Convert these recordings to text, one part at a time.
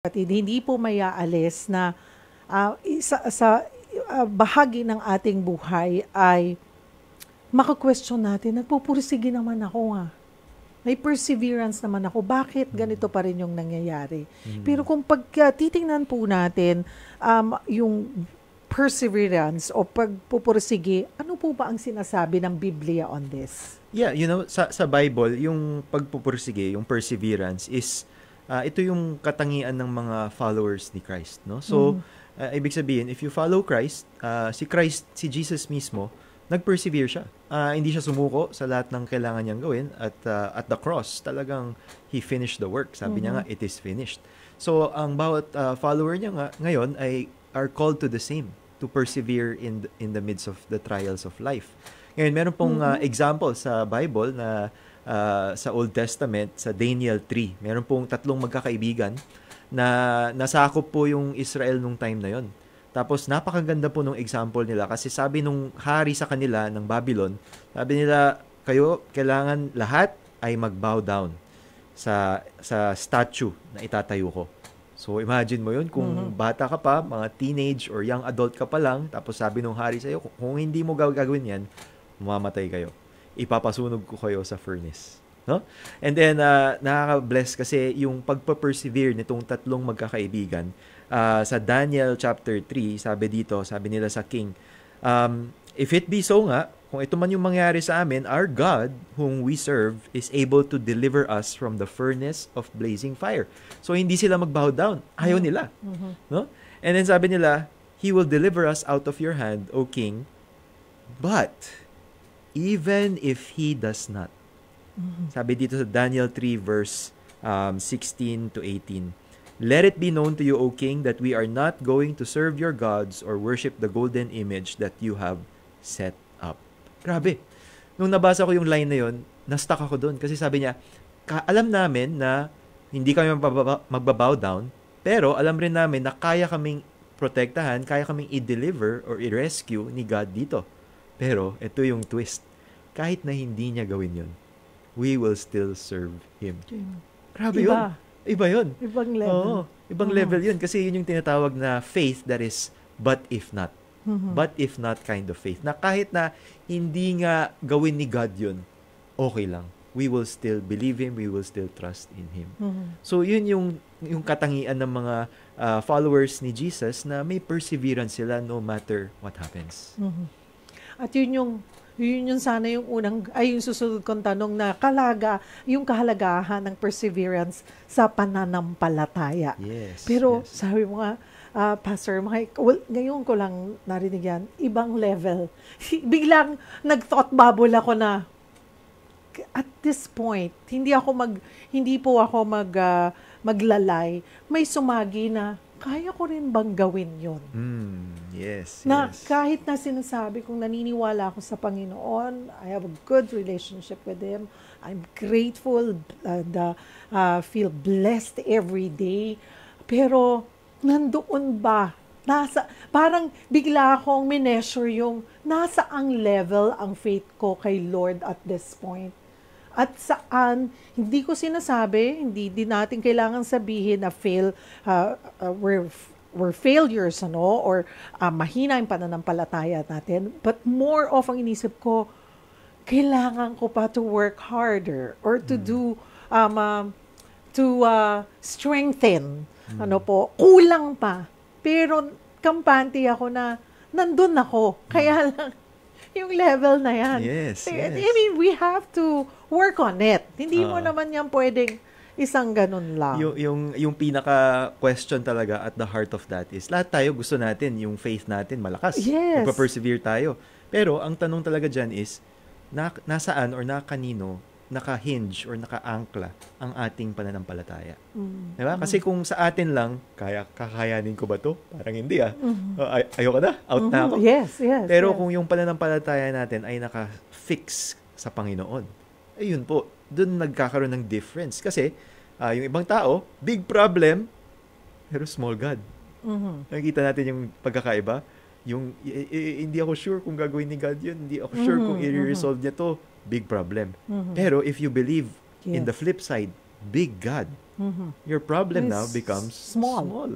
Kapatid, hindi po mayaalis na isa sa bahagi ng ating buhay ay maka-question natin, nagpupursige naman ako nga. May perseverance naman ako. Bakit ganito pa rin yung nangyayari? Pero kung titingnan po natin yung perseverance o pagpupursige, ano po ba ang sinasabi ng Biblia on this? Yeah, sa Bible, yung pagpupursige, yung perseverance is ito yung katangian ng mga followers ni Christ, no? So, ibig sabihin, if you follow Christ, si Jesus mismo, nag-persevere siya. Hindi siya sumuko sa lahat ng kailangan niyang gawin at the cross, talagang he finished the work. Sabi niya nga, it is finished. So, ang bawat follower niya nga ngayon ay are called to the same, to persevere in the midst of the trials of life. Ngayon, meron pong example sa Bible na sa Old Testament, sa Daniel 3. Meron pong 3 magkakaibigan na nasakop po yung Israel nung time na yon. Tapos napakaganda po nung example nila kasi sabi nung hari sa kanila ng Babylon, sabi nila, kayo kailangan lahat ay mag-bow down sa statue na itatayo ko. So imagine mo yun, kung bata ka pa, mga teenage or young adult ka pa lang, tapos sabi nung hari sa'yo, kung hindi mo gagawin yan, mamamatay kayo. Ipapasunog ko kayo sa furnace. No? And then, nakaka-bless kasi yung pagpa-persevere nitong 3 magkakaibigan. Sa Daniel chapter 3, sabi nila sa king, if it be so nga, kung ito man yung mangyari sa amin, our God, whom we serve, is able to deliver us from the furnace of blazing fire. So, hindi sila mag-bow down. Ayaw nila. No? And then sabi nila, He will deliver us out of your hand, O king, but even if He does not. Sabi dito sa Daniel 3 verse 16 to 18, let it be known to you, O king, that we are not going to serve your gods or worship the golden image that you have set up. Grabe. Nung nabasa ko yung line na yun, na-stuck ako doon. Kasi sabi niya, alam namin na hindi kami magbabow down, pero alam rin namin na kaya kaming protektahan, kaya kaming i-deliver or i-rescue ni God dito. Pero, ito yung twist. Kahit na hindi niya gawin yun, we will still serve Him. Grabe yun. Iba yun. Ibang level. Oo, ibang level yun. Kasi yun yung tinatawag na faith that is but if not. But if not kind of faith. Na kahit na hindi nga gawin ni God yun, okay lang. We will still believe Him. We will still trust in Him. So yun yung katangian ng mga followers ni Jesus na may perseverance sila no matter what happens. At yun yung sana yung yung susunod kong tanong na yung kahalagahan ng perseverance sa pananampalataya. Yes. Pero sabi mo nga, Pastor Mike, ngayon ko lang narinig yan, ibang level. Biglang nag-thought bubble ako na, at this point, hindi po ako maglalay, may sumagi na, kaya ko rin bang gawin yun? Yes. Kahit na sinasabi kong naniniwala ako sa Panginoon, I have a good relationship with Him, I'm grateful, and feel blessed every day, pero nandoon ba? Parang bigla akong mineasure yung nasa ang level ang faith ko kay Lord at this point. At saan, hindi ko sinasabi, hindi din natin kailangan sabihin na we're failures, or mahina yung pananampalataya natin. But more of ang inisip ko, kailangan ko pa to work harder or to do, to strengthen. Kulang pa. Pero kampante ako na nandun ako. Kaya lang, yung level na yan. Yes. I mean, we have to work on it. Hindi mo naman yan pwedeng isang ganun lang. Yung pinaka-question talaga at the heart of that is, lahat tayo gusto natin, yung faith natin malakas. Yes. Magpa-persevere tayo. Pero, ang tanong talaga dyan is, nasaan or kanino naka-hinge or naka-angkla ang ating pananampalataya. Diba? Kasi kung sa atin lang, kakayanin ko ba to? Parang hindi ayoko na, out na ako. Yes. Pero kung yung pananampalataya natin ay naka-fix sa Panginoon, ayun po, doon nagkakaroon ng difference. Kasi yung ibang tao, big problem, pero small God. Nakikita natin yung pagkakaiba. Yung hindi ako sure kung gagawin ni God yun. Hindi ako sure kung i-resolve niya to. Big problem. Pero if you believe in the flip side, big God, Your problem now Is becomes small. small.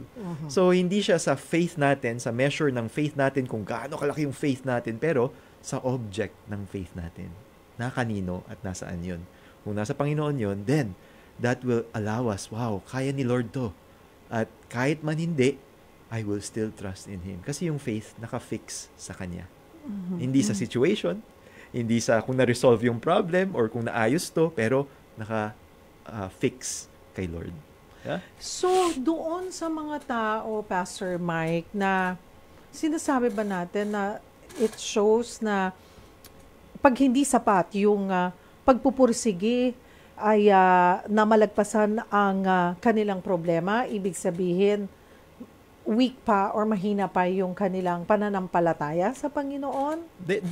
So, hindi siya sa faith natin, sa measure ng faith natin, kung gaano kalaki yung faith natin, pero sa object ng faith natin. Na kanino at nasaan yun. Kung nasa Panginoon yun, then, that will allow us, wow, kaya ni Lord to. At kahit man hindi, I will still trust in Him. Kasi yung faith, naka-fix sa Kanya. Hindi sa situation, hindi sa kung na-resolve yung problem, or kung naayos to, pero naka-fix kay Lord. Yeah? So, doon sa mga tao, Pastor Mike, na sinasabi ba natin na it shows na pag hindi sapat yung pagpupursige ay namalagpasan ang kanilang problema, ibig sabihin, weak pa or mahina pa yung kanilang pananampalataya sa Panginoon?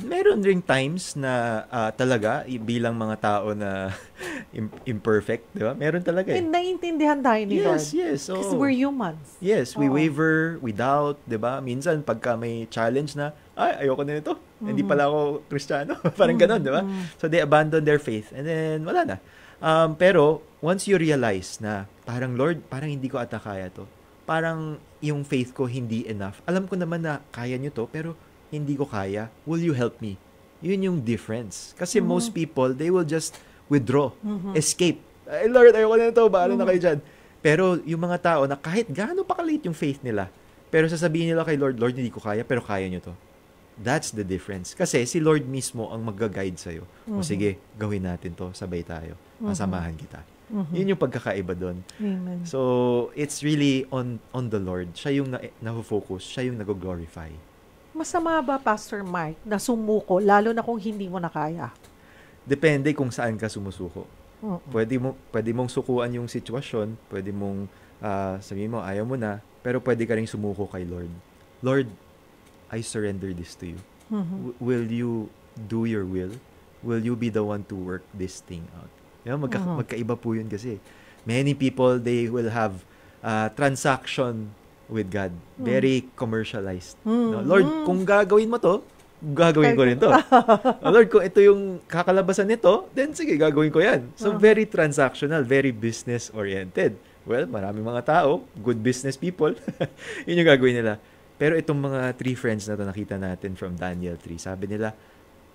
Meron ring times na talaga, bilang mga tao na imperfect, di ba? Meron talaga eh. Naiintindihan tayo ni Lord. Yes. Kasi we're humans. Yes, we Oo. waver, we doubt, di ba? Minsan, pagka may challenge na, ayoko na nito. Hindi pala ako Kristiyano. Parang ganun, di ba? So, they abandon their faith. And then, wala na. Pero, once you realize na, parang, Lord, parang hindi ko ata kaya to. Parang, yung faith ko hindi enough. Alam ko naman na kaya nyo to, pero hindi ko kaya. Will you help me? Yun yung difference. Kasi most people, they will just withdraw, escape. Ay, Lord, ayoko na ito. Bahala na kayo dyan. Pero yung mga tao na kahit gaano pa kalit yung faith nila, pero sasabihin nila kay Lord, Lord, hindi ko kaya, pero kaya nyo to. That's the difference. Kasi si Lord mismo ang mag-guide sa'yo. O sige, gawin natin to. Sabay tayo. Masamahan kita. Yun yung pagkakaiba doon. Amen. So, it's really on the Lord. Siya yung na-focus. Siya yung nag-glorify. Masama ba, Pastor Mike, na sumuko, lalo na kung hindi mo na kaya? Depende kung saan ka sumusuko. Pwede mong sukuan yung sitwasyon. Pwede mong sabihin mo, ayaw mo na. Pero pwede ka rin sumuko kay Lord. Lord, I surrender this to you. Will you do your will? Will you be the one to work this thing out? Magkaiba po yun kasi. Many people, they will have transaction with God. Very commercialized. No? Lord, kung gagawin mo to, gagawin ko rin to. Lord, kung ito yung kakalabasan nito, then sige, gagawin ko yan. So, very transactional, very business-oriented. Well, maraming mga tao, good business people, yun yung gagawin nila. Pero itong mga 3 friends na to nakita natin from Daniel 3, sabi nila,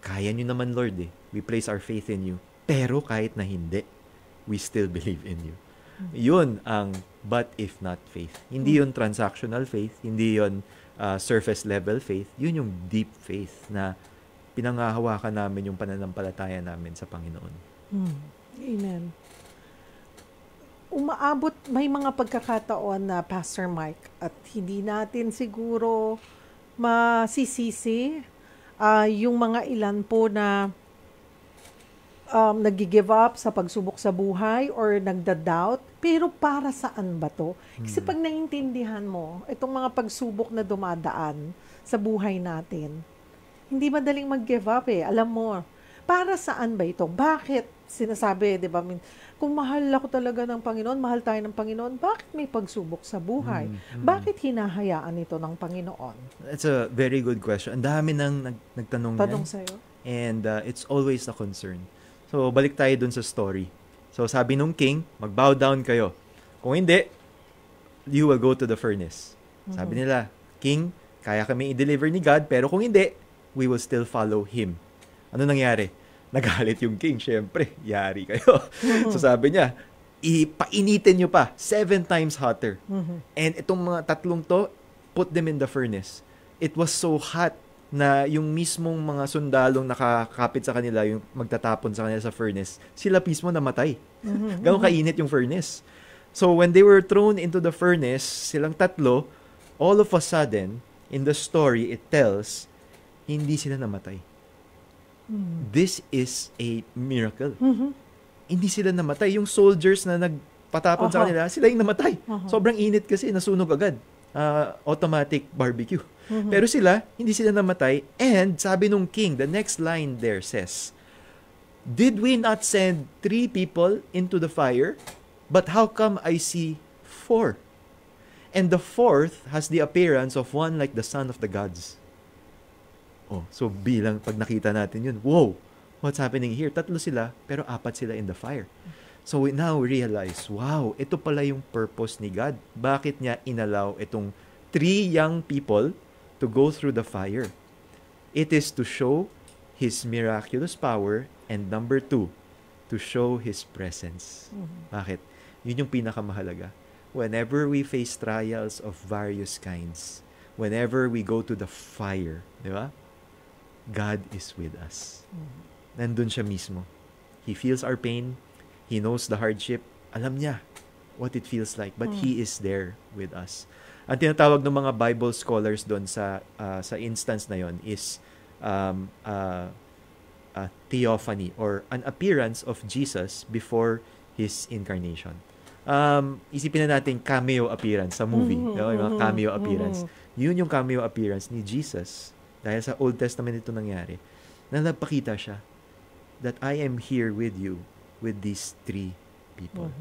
kaya nyo naman, Lord eh. We place our faith in you. Pero kahit na hindi, we still believe in you. Yun ang but if not faith. Hindi yun transactional faith, hindi yun surface level faith. Yun yung deep faith na pinangahawakan namin yung pananampalataya namin sa Panginoon. Amen. Umaabot, may mga pagkakataon na, Pastor Mike, at hindi natin siguro masisisi yung mga ilan po na nag-give up sa pagsubok sa buhay or nagda-doubt, pero para saan ba to? Kasi pag naiintindihan mo, itong mga pagsubok na dumadaan sa buhay natin, hindi madaling mag-give up eh. Alam mo, para saan ba ito? Bakit sinasabi, di ba, kung mahal ako talaga ng Panginoon, mahal tayo ng Panginoon, bakit may pagsubok sa buhay? Bakit hinahayaan ito ng Panginoon? That's a very good question. Ang dami nang nagtanong Tanong yan. sa'yo. And it's always a concern. So, balik tayo dun sa story. So, sabi nung king, mag-bow down kayo. Kung hindi, you will go to the furnace. Sabi nila, King, kaya kami i-deliver ni God, pero kung hindi, we will still follow Him. Ano nangyari? Nagalit yung king, syempre, yari kayo. So, sabi niya, ipainitin nyo pa, 7 times hotter. And itong mga tatlong to, put them in the furnace. It was so hot na yung mismong mga sundalong nakakapit sa kanila, yung magtatapon sa kanila sa furnace, sila mismo namatay. Ganun kainit yung furnace. So, when they were thrown into the furnace, silang tatlo, all of a sudden, in the story, it tells, hindi sila namatay. This is a miracle. Hindi sila namatay. Yung soldiers na nagpatapon sa kanila, sila yung namatay. Sobrang init kasi, nasunog agad. Automatic barbecue. Pero sila, hindi sila namatay. And sabi nung king, the next line there says, did we not send 3 people into the fire? But how come I see 4? And the 4th has the appearance of one like the son of the gods. Oh, so bilang pag nakita natin yun, whoa, what's happening here? 3 sila, pero 4 sila in the fire. So we now realize, wow, ito pala yung purpose ni God. Bakit niya inallow itong 3 young people to go through the fire? It is to show His miraculous power, and number 2, to show His presence. Bakit? Yun yung pinakamahalaga. Whenever we face trials of various kinds, whenever we go to the fire, di ba? God is with us. Nandun siya mismo. He feels our pain. He knows the hardship. Alam niya what it feels like. But He is there with us. Ang tinatawag ng mga Bible scholars doon sa instance na yon is a theophany, or an appearance of Jesus before His incarnation. Isipin na natin cameo appearance sa movie. No? Yung mga cameo appearance. Yun yung cameo appearance ni Jesus. Dahil sa Old Testament ito nangyari. Na nagpakita siya that I am here with you with these 3 people.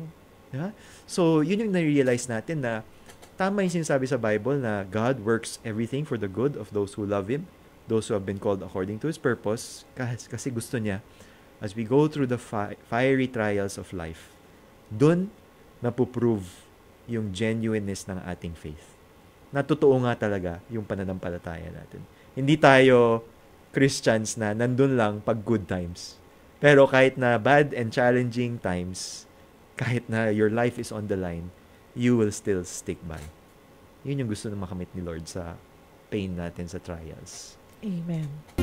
Diba? So, yun yung na-realize natin na tama yung sinasabi sa Bible na God works everything for the good of those who love Him, those who have been called according to His purpose, kasi gusto niya, as we go through the fiery trials of life, dun napuprove yung genuineness ng ating faith. Na totoo nga talaga yung pananampalataya natin. Hindi tayo Christians na nandun lang pag good times. Pero kahit na bad and challenging times, kahit na your life is on the line, you will still stick by. Yun yung gusto na makamit ni Lord sa pain natin, sa trials. Amen.